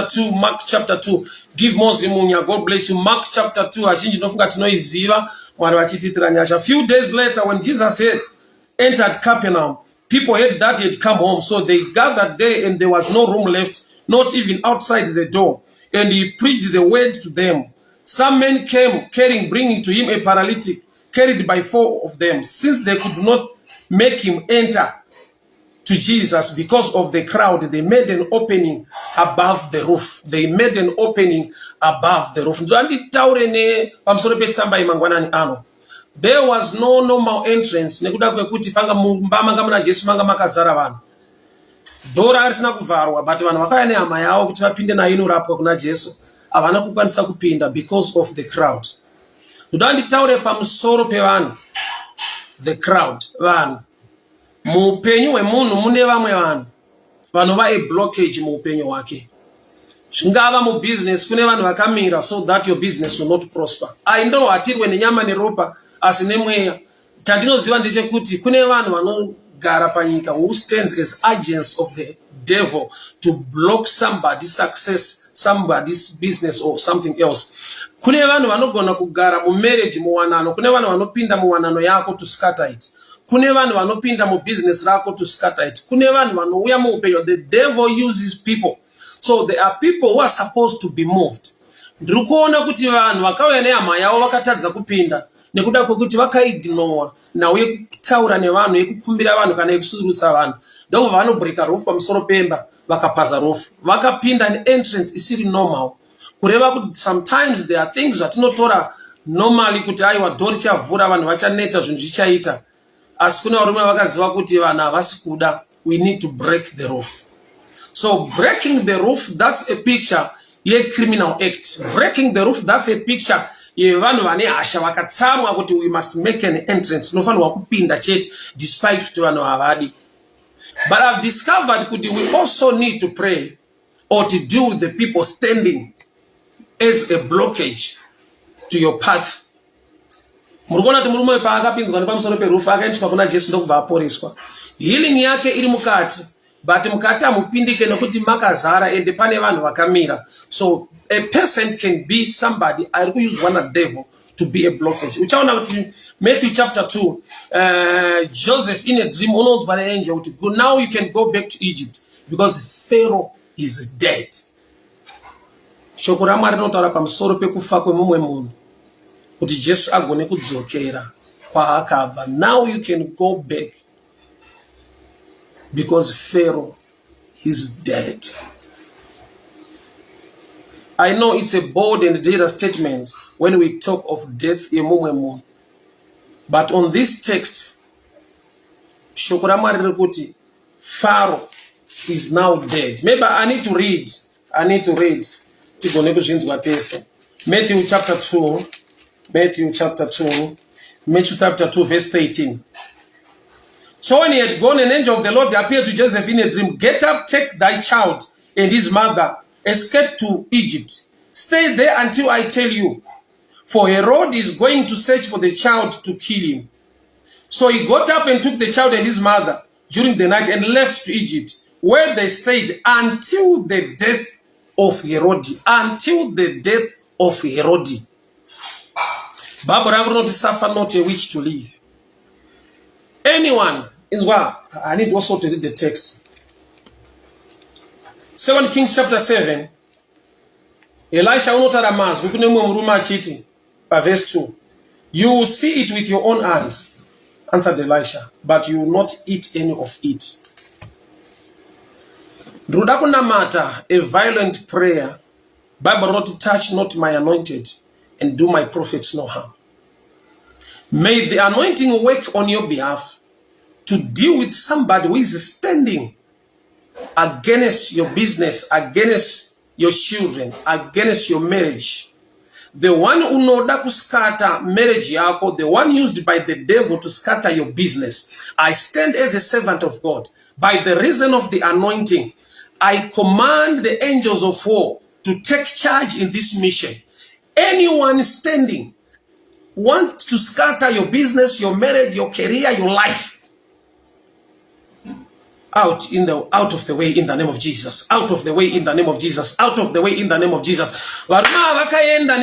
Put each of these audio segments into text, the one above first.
2, Mark chapter 2. Give Mozimunya, God bless you. Mark chapter 2, Ashinji nofunga tinoiziva, mwari vachititira nyasha. A few days later, when Jesus had entered Capernaum, people heard that he had come home, so they gathered there and there was no room left, not even outside the door. And he preached the word to them. Some men came carrying, bringing to him a paralytic, carried by 4 of them. Since they could not make him enter to Jesus because of the crowd, they made an opening above the roof. They made an opening above the roof. There was no normal entrance. Dora arisina kuvarwa, but vanhu vakauya nehama yavo kuti vapinde nayo inorapwa kuna Jesu. Havana kukwanisa kupinda because of the crowd. Ndoda nditaure pamusoro pevanhu. The crowd. Vanhu. Muupenyu hwemunhu mune vamwe vanhu. Vanhu vae blockage muupenyu hwake. Zvingava mubusiness kune vanhu vakamira so that your business will not prosper. Aindo hatirwe nenyama neropa asi nemweya. Chandinoziva ndechekuti kune vanhu vanogara panyika who stands as agents of the devil to block somebody's success, somebody's business or something else. Kune vanhu vanogona kugara mumarriage muwanano, kune vanhu vanopinda muwanano yako to scatter it. Kune vanhu vanopinda mubusiness rako to scatter it. Kune vanhu vanouya muupenyu. The devil uses people. So there are people who are supposed to be moved. Ndiri kuona kuti vanhu vakauya nehama yavo vakatadza kupinda nekuda kwekuti vakaignore nawo yekutaura nevanhu, yekukumbira vanhu kana yekusurutsa vanhu. Ndoko vanobreaka roof pamusoro pemba vakapaza roof. Vakapinda an entrance isiri normal. Kureva kuti sometimes there are things zvatinotora normally kuti aiwa dori chavhura vanhu vachaneta zvinhu zvichaita. Asi kuna varume vakaziva kuti vanhu havasi kuda. We need to break the roof. So breaking the roof, that's a picture ye criminal act. Breaking the roof, that's a picture ye vanhu vane hasha vakatsamwa kuti we must make an entrance. Nofanirwa kupinda chete despite kuti vanhu havadi. But I've discovered kuti we also need to pray or to deal with the people standing as a blockage to your path. Murugona kuti murume paakapinzwa nepamusoro perufu akaendeswa kuna Jesu ndokubva aporeswa. Healing yake iri mukati. But mukati hamupindike nokuti makazara ende pane vanhu vakamira. So a person can be somebody ari kuyuzwa nadevil to be a blockage. Uchaona kuti Matthew chapter 2, Joseph in a dream unonzwa neangel kuti now you can go back to Egypt because Pharaoh is dead. Shoko raMwari rinotaura pamusoro pekufa kwemumwe munhu kuti Jesu agone kudzokera kwaakabva. Now you can go back because Pharaoh is dead. I know it's a bold and dangerous statement when we talk of death, but on this text, Pharaoh is now dead. Maybe I need to read. Matthew chapter 2, verse 13. So when he had gone, an angel of the Lord appeared to Joseph in a dream. Get up, take thy child and his mother, escape to Egypt. Stay there until I tell you. For Herod is going to search for the child to kill him. So he got up and took the child and his mother during the night and left to Egypt, where they stayed until the death of Herod. Until the death of Herod. Bible not suffer not a witch to live. Anyone is what I need also to read the text. 2 Kings chapter 7. Elisha unotaramaz wikunemwe muruma achiti verse 2. You will see it with your own eyes, answered Elisha, but you will not eat any of it. Ndoda kunamata a violent prayer. Bible not touch not my anointed and do my prophets no harm. May the anointing work on your behalf to deal with somebody who is standing against your business, against your children, against your marriage. The one who knows to scatter marriage yako, the one used by the devil to scatter your business. I stand as a servant of God. By the reason of the anointing, I command the angels of war to take charge in this mission. Anyone standing wants to scatter your business, your marriage, your career, your life. out of the way in the name of Jesus. Out of the way in the name of Jesus. Out of the way in the name of Jesus. Varuma vakaenda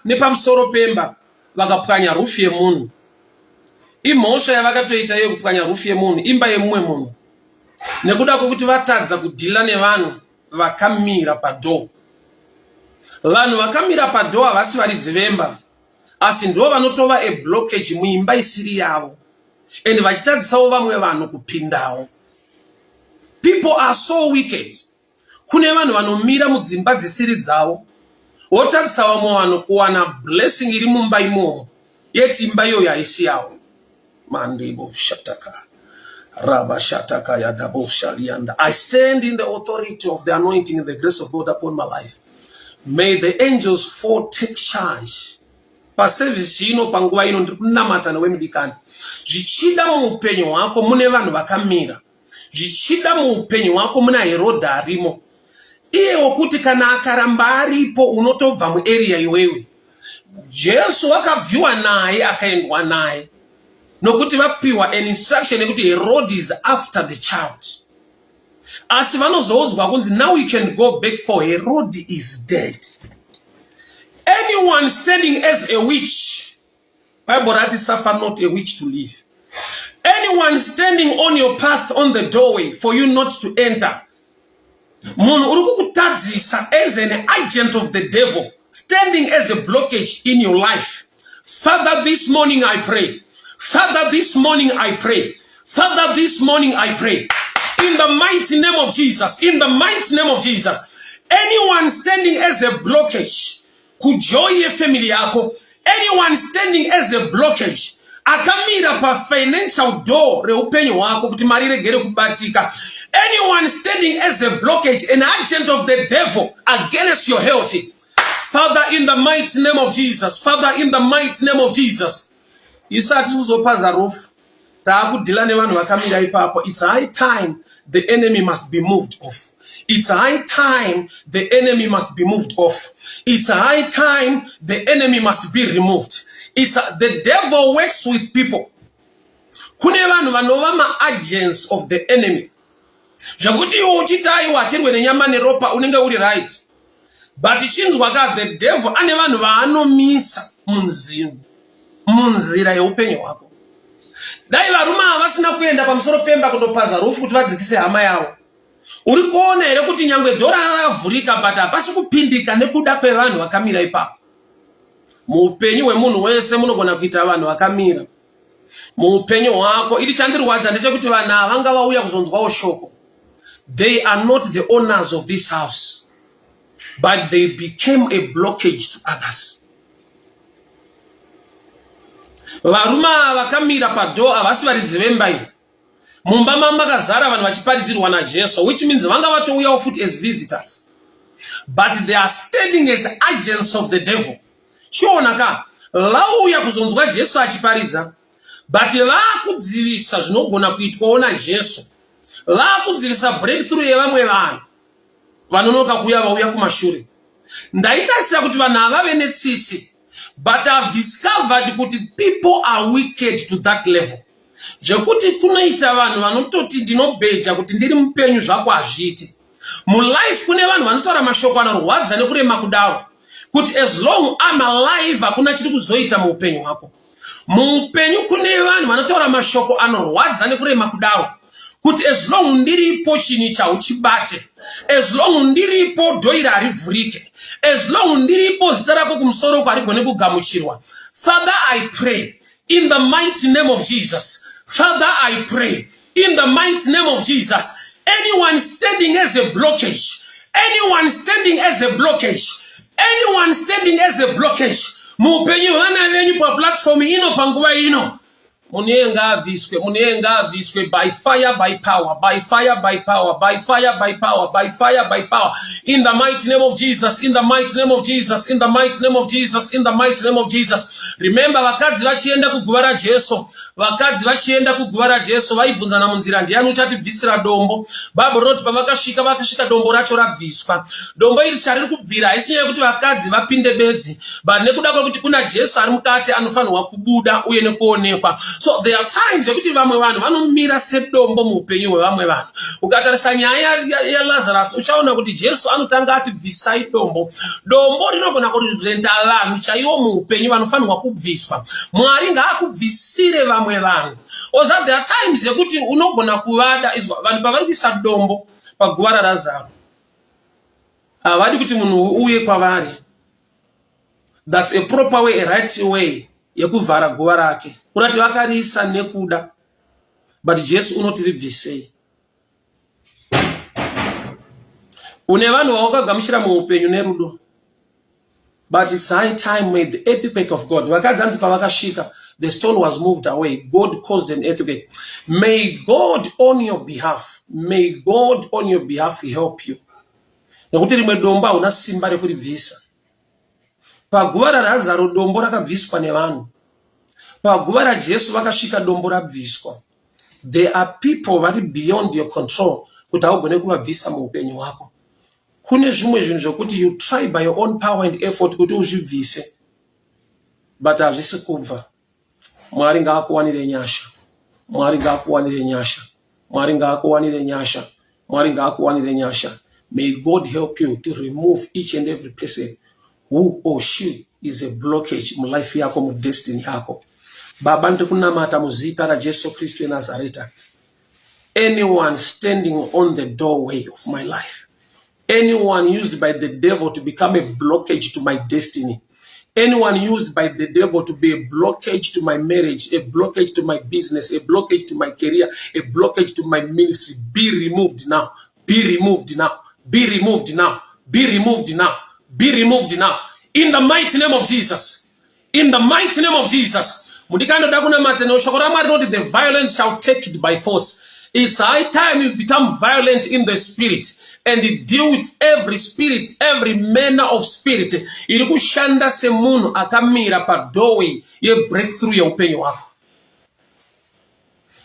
nepa msoro pemba vakapwanya rufu yemunhu. Imhosva yavakatoita yekupwanya rufu yemunhu, imba yemumwe munhu. Nekuda kwokuti vatadza kudhila nevanhu vakamira padoo. Vanhu vakamira padoo havasi varidzi vemba, asi ndo vanotova a blockage muimba isiri yavo, and vachitadzisawo vamwe vanhu kupindawo. People are so wicked. Kune vanhu vanomira mudzimba dzisiri dzavo, wotadzisa vamwe vanhu kuwana blessing iri mumba imomo, yeti imba iyoyo haisi yavo. Mandibo shataka. Rabba shataka yadabo shalianda. I stand in the authority of the anointing and the grace of God upon my life. May the angels fall take charge. Pa service ino panguva ino ndiri kunamata newe mudikani. Zvichida muupenyu hwako mune vanhu vakamira. Zvichida muupenyu hwako muna Herodha arimo. Iye wokuti kana akaramba aripo unotobva muarea iwewe. Jesu akabviwa naye akaendwa naye. Nokuti vapiwa an instruction yekuti Herod is after the child. Asi vanozoudzwa kunzi now you can go back for Herod is dead. Anyone standing as a witch, Bible rati suffer not a witch to live. Anyone standing on your path on the doorway for you not to enter. Munhu uri kukutadzisa as an agent of the devil, standing as a blockage in your life. Father, this morning I pray. Father, this morning I pray. Father, this morning I pray. In the mighty name of Jesus. In the mighty name of Jesus. Anyone standing as a blockage, kujoye family yako. Anyone standing as a blockage, akamira pa financial door reupenyo wako kuti mari regere kubatika. Anyone standing as a blockage, an agent of the devil against your health. Father, in the mighty name of Jesus. Father, in the mighty name of Jesus. Isati uzopaza rufu. Taakudhila nevanhu vakamira ipapo. It's high time the enemy must be moved off. It's high time the enemy must be moved off. It's high time the enemy must be removed. The devil works with people. Kune vanhu vanova ma-agents of the enemy. Zvakuti iwo uchitai watirwe nenyama neropa unenge uri right. But chinzwa ka the devil ane vanhu vaanomisa munzira yeupenyu hwako. Dai varume havasina kuenda pamusoro pemba kundopaza rufu kuti vadzikise hama yavo. Uri kuona here kuti nyangwe dhora ravhurika but hapasi kupindika nekuda kwevanhu vakamira ipapo. Muupenyu hwemunhu wese munogona kuita vanhu vakamira. Muupenyu hwako iri chandirwadza ndechekuti vanhu havanga vauya kuzonzwawo shoko. They are not the owners of this house, but they became a blockage to others. Varuma vakamira padoo havasi varidzi vemba iyi. Mumba makazara vanhu vachiparidzirwa naJesu, which means vanga vatouyawo futi as visitors. But they are standing as agents of the devil. Chionaka, vauya kuzonzwa Jesu achiparidza, but vakudzivisa zvinogona kuitwawo naJesu. Vakudzivisa breakthrough yevamwe vanhu vanonoka kuuya vauya kumashure. Ndaitasira kuti vanhu havave netsitsi. But I've discovered that people are wicked to that level. Jekuti kunoita vanhu vanototi ndinobeja kuti ndiri mupenyu zvako hazviiti. Mu life kune vanhu vanotaura mashoko anorwadza nekurema kudaro. Kuti as long I'm alive hakuna chiri kuzoita muupenyu hwako. Muupenyu kune vanhu vanotaura mashoko anorwadza nekurema kudaro. Kuti as long ndiripo chini chauchibate. As long ndiripo dhoira harivhurike. As long ndiripo zita rako kumusoro harigone kugamuchirwa. Father, I pray in the mighty name of Jesus. Father, I pray in the mighty name of Jesus. Anyone standing as a blockage, anyone standing as a blockage, anyone standing as a blockage, muupenyu vana venyu pa platform ino panguva ino. Munienga viswe by fire, by power, by fire, by power, by fire, by power, by fire, by power. In the mighty name of Jesus, in the mighty name of Jesus, in the mighty name of Jesus, in the mighty name of Jesus. Remember, vakadzi vachienda kuguva raJesu, vakadzi vachienda kuguva raJesu vaibvunzana munzira ndiani uchatibvisira dombo. Bhaibheri rinoti vakasvika dombo racho rabviswa. Dombo iri chariri kubvira haisi nyaya yekuti vakadzi vapinde bedzi, but nekuda kwekuti kuna Jesu ari mukati anofanirwa kubuda uye nekuonekwa. So there are times yekuti vamwe vanhu vanomira sedombo muupenyu hwevamwe vanhu. Ukatarisa nyaya yaLazarus uchaona kuti Jesu anotanga ati bvisai dombo. Dombo rinogona kurepresenta vanhu chaivo muupenyu vanofanirwa kubviswa. Mwari ngaakubvisire vamwe vanhu. Oza there are times yekuti unogona kuvada izwa vanhu pavari kuisa dombo paguva raLazaro. Havadi kuti munhu uye kwavari. That's a proper way, a right way yekuvhara guva rake. Unati vakariisa nekuda. But Jesu unoti ribvisei. Une vanhu vawakagamuchira muupenyu nerudo. But it's high time with the earthquake of God. Vakadzi anti pavakasvika, the stone was moved away. God caused an earthquake. May God on your behalf, may God on your behalf help you. Nekuti rimwe dombo hauna simba rekuribvisa. Paguva raLazaro dombo rakabviswa nevanhu. Paguva raJesu vakasvika dombo rabviswa. There are people vari beyond your control kuti haugone kuvabvisa muupenyu hwako. Kune zvimwe zvinhu zvokuti you try by your own power and effort kuti uzvibvise, but hazvisi kubva. Mwari ngaakuwanire nyasha. Mwari ngaakuwanire nyasha. Mwari ngaakuwanire nyasha. Mwari ngaakuwanire nyasha. May God help you to remove each and every person who or she is a blockage mu life yako, mu destiny yako. Baba ndikunamata muzita raJesu Kristu eNazareta. Anyone standing on the doorway of my life, anyone used by the devil to become a blockage to my destiny, anyone used by the devil to be a blockage to my marriage, a blockage to my business, a blockage to my career, a blockage to my ministry, be removed now. Be removed now. Be removed now. Be removed now. Be removed now. In the mighty name of Jesus. In the mighty name of Jesus. The violence shall take it by force. It's high time you become violent in the spirit and deal with every spirit, every manner of spirit. Irikushanda semunu akamira pa doorway ye breakthrough ya upenyo wako.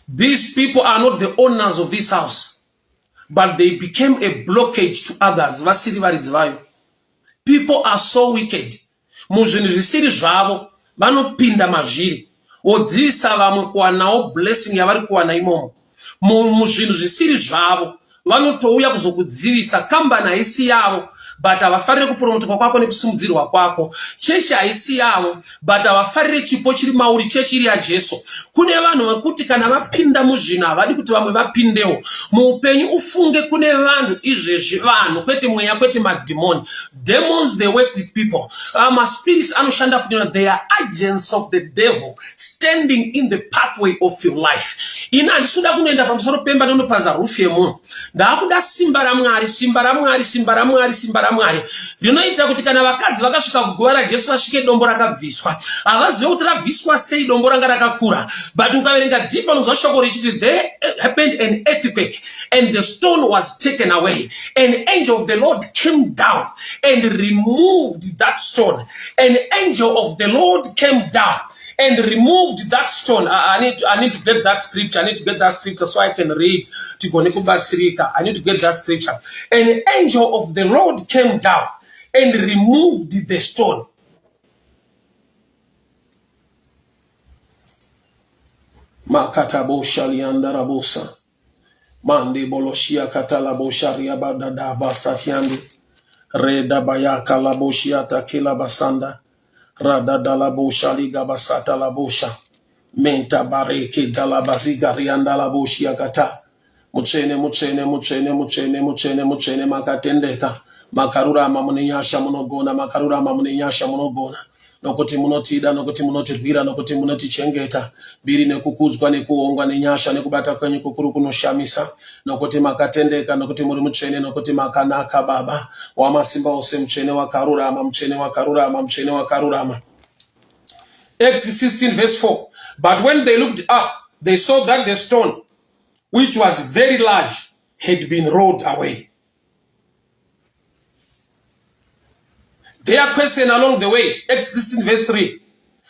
These people are not the owners of this house, but they became a blockage to others. Vasiri varidzi. People are so wicked. Muzvinhu zvisiri zvavo vanopinda mazviri. Odzisa vamwe kuwanawo blessing yavari kuwana imomo. Muzvinhu zvisiri zvavo vanotouya kuzokudzivisa kambani haisi yavo, but havafarire kupromotoka kwako nekusimudzirwa kwako. Chechi haisi yavo, but havafarire chipo chiri mauri, chechi iri yaJesu. Kune vanhu vakuti kana vapinda muzvinhu havadi kuti vamwe vapindewo. Muupenyu ufunge kune vanhu izvezvi vanhu, kwete mweya, kwete mademoni. Demons, they work with people. Spirits anoshanda futi, they are agents of the devil standing in the pathway of your life. Ina ndisuda kunoenda pamusoro pemba ndonopaza rufu yemunhu. Ndakuda simba raMwari, simba raMwari, simba raMwari, simba raMwari. Rinoita kuti kana vakadzi vakasvika kuguva raJesu vasvike dombo rakabviswa. Havazive kuti rabviswa sei dombo ranga rakakura. But ukaverenga deep unozwa shoko richiti there happened an earthquake and the stone was taken away. An angel of the Lord came down and removed that stone. An angel of the Lord came down and removed that stone. I need to get that scripture. I need to get that scripture so I can read. I need to get that scripture. An angel of the Lord came down and removed the stone. Makatabo shaliandarabosa. Mande boloshia katalabosha riabadada basatiandi. Reda bayaka laboshia takila basanda. Rada dalabosha liga basata labosha. Menta bareke dalabaziga rianda laboshia kata. Muchene makatendeka. Makarura mamuninyasha munogona. Makarura mamuninyasha munogona. Nokuti munotida, nokuti munotirwira, nokuti munotichengeta. Biri nekukuzwa, nekuongwa, nenyasha, nekubata kwenyu kukuru kunoshamisa. Nokuti makatendeka, nokuti muri muchene, nokuti makanaka baba. Wamasimba ose mchene wakarurama, mchene wakarurama, mchene wakarurama. Exodus 16 verse 4. But when they looked up, they saw that the stone, which was very large, had been rolled away. Their question along the way, Exodus 16 verse 3.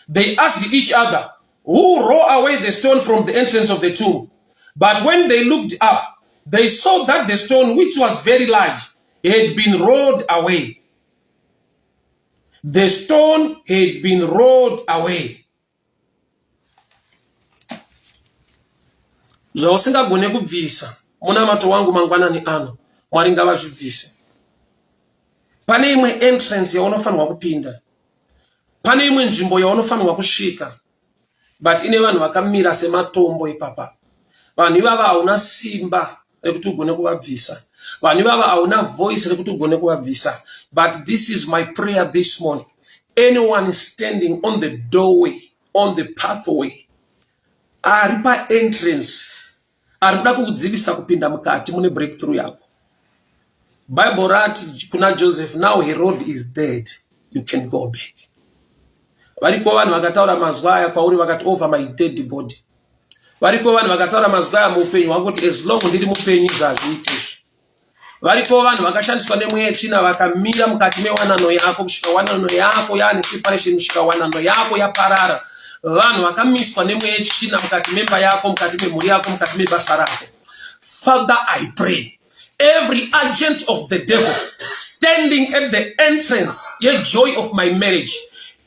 They asked each other, who rolled away the stone from the entrance of the tomb. But when they looked up, they saw that the stone, which was very large, had been rolled away. The stone had been rolled away. Zvawusingagone kubvisa munamato wangu mangwanani ano Mwari ngavazvibvise. Pane imwe entrance yaunofanirwa kupinda, pane imwe nzvimbo yaunofanirwa kusvika, but ine vanhu vakamira sematombo ipapa. Vanhu ivava hauna simba rekuti ugone kuvabvisa. Vanhu ivava hauna voice rekuti ugone kuvabvisa. But this is my prayer this morning. Anyone standing on the doorway, on the pathway, aripa entrance, arikuda kukudzivisa kupinda mukati mune breakthrough yako. Bible rati kuna Joseph, now Herod is dead, you can go back. Variko vanhu vakataura mazwa aya kwauri vakati over my dead body. Variko vanhu vakataura mazwa aya muupenyu hwako kuti as long ndiri mupenyu zvazviitizvi. Variko vanhu vakashandiswa nemweya yetsvina vakamira mukati mewanano yako kusvika wanano yako yaane separation, kusvika wanano yako yaparara. Vanhu vakamiswa nemweya yetsvina mukati memba yako, mukati memhuri yako, mukati mebasa rako. Father, I pray, every agent of the devil standing at the entrance, the joy of my marriage,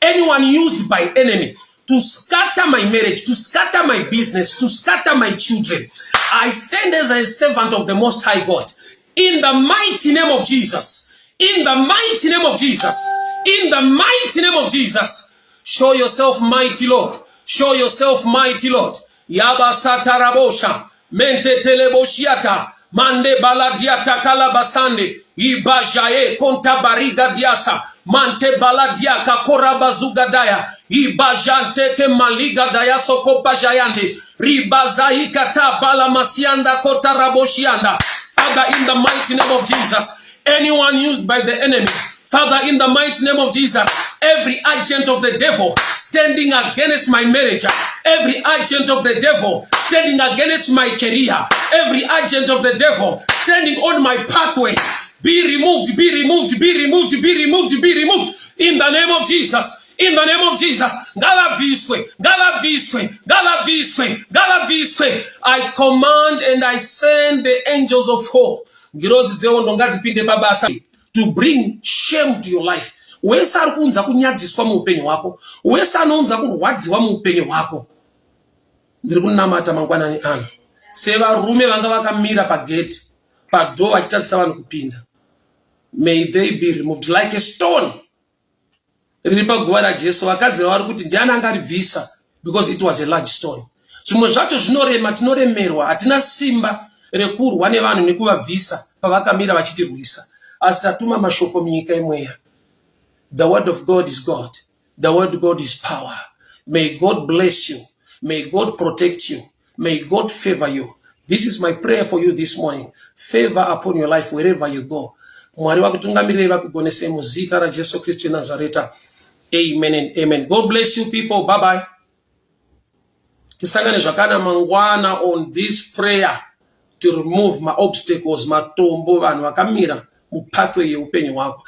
anyone used by enemy to scatter my marriage, to scatter my business, to scatter my children, I stand as a servant of the Most High God. In the mighty name of Jesus, in the mighty name of Jesus, in the mighty name of Jesus, show yourself mighty, Lord. Show yourself mighty, Lord. Yaba satarabosha, mente teleboshiata, mande baladiata kalabasande, ibajae kontabariga diasa, mante baladiaka korabazugadaya, ibajante ke maliga daya soko bajayande, ribazaika ta balamasianda kotaraboshianda. Father, in the mighty name of Jesus, anyone used by the enemy, Father, in the mighty name of Jesus, every agent of the devil standing against my marriage, every agent of the devil standing against my career, every agent of the devil standing on my pathway, be removed, be removed, be removed, be removed, be removed, in the name of Jesus. In the name of Jesus, I command and I send the angels of hope to bring shame to your life. Wesa arikunza kunyadziswa muupenyu hwako, wesa anonza kurwadziwa muupenyu hwako. Ndiri kunamata mangwanani ano sevarume vanga vakamira pagate padoor vachitadzisa vanhu kupinda. May they be removed like a stone. Riri paguva raJesu vakadzi vari kuti ndiani angaribvisa, because it was a large stone. Zvimwe zvacho zvinorema, tinoremerwa, hatina simba rekurwa nevanhu nekuvabvisa pavakamira vachitirwisa. Asi tatuma mashoko munyika imweya. The word of God is God. The word of God is power. May God bless you. May God protect you. May God favor you. This is my prayer for you this morning. Favor upon your life wherever you go. Mwari vakutungamirire vakugonese muzita raJesu Kristu Nazareta. Amen and amen. God bless you people. Bye bye. Tisangane zvakana mangwana on this prayer to remove my obstacles, matombo vanhu vakamira mupathway yeupenyu hwako.